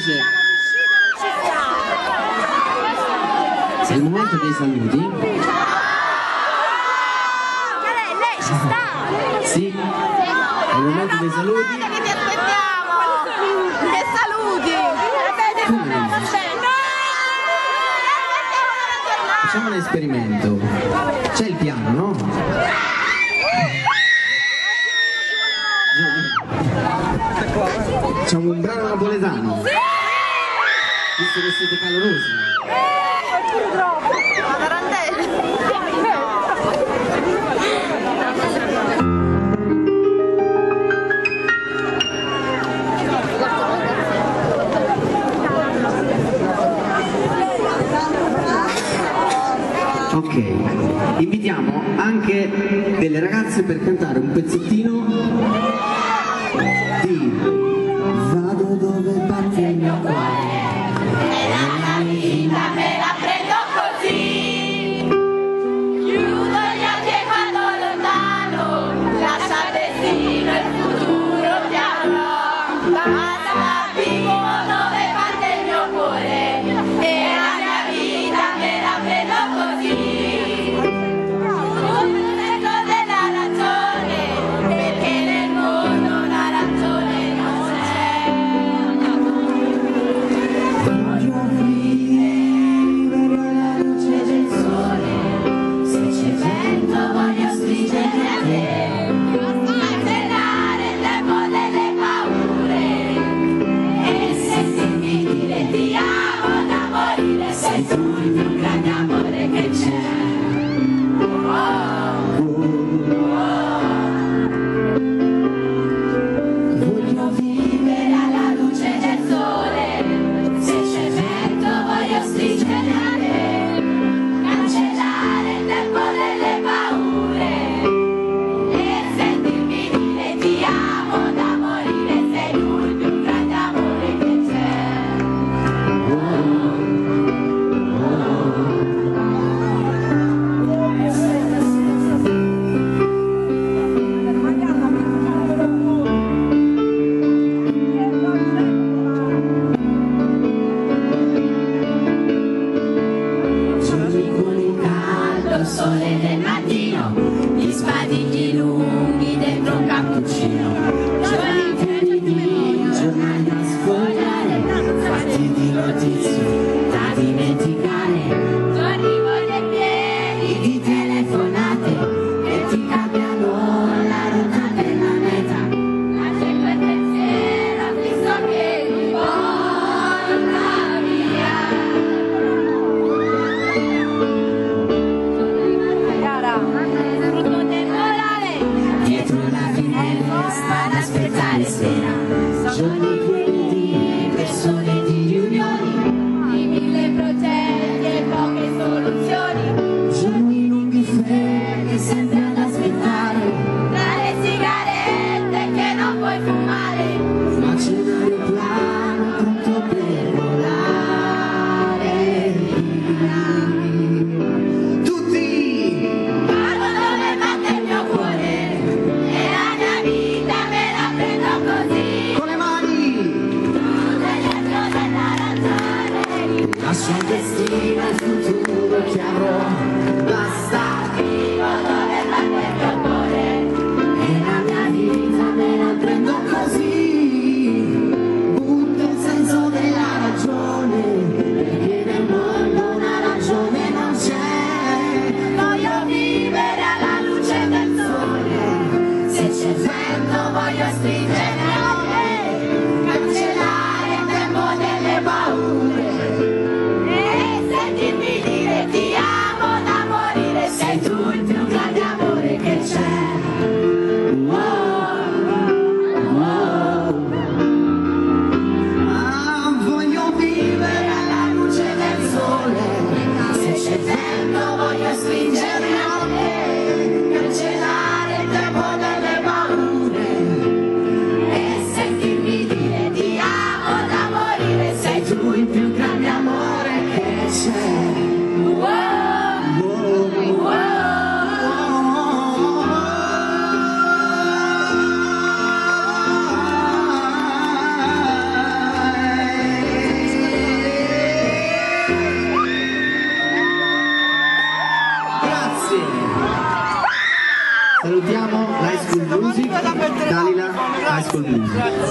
invece è il momento dei saluti. Lei ci sta! Sì, è il momento dei saluti. Che ti aspettiamo! Che saluti! Facciamo un esperimento. C'è il piano, no? Facciamo un brano napoletano. Visto che siete calorosi. Ok, invitiamo anche delle ragazze per cantare un pezzettino di Vado dove batte il mio cuore E la mia vita me la prendo così. Chiudo gli occhi e guardo lontano, lascia il destino e il futuro ti avrò. Basta, vivo dove batte il mio cuore e la mia vita me la prendo così. Della ragione, perché nel mondo una ragione non Salutiamo l'High School Music, Dalila High School Music.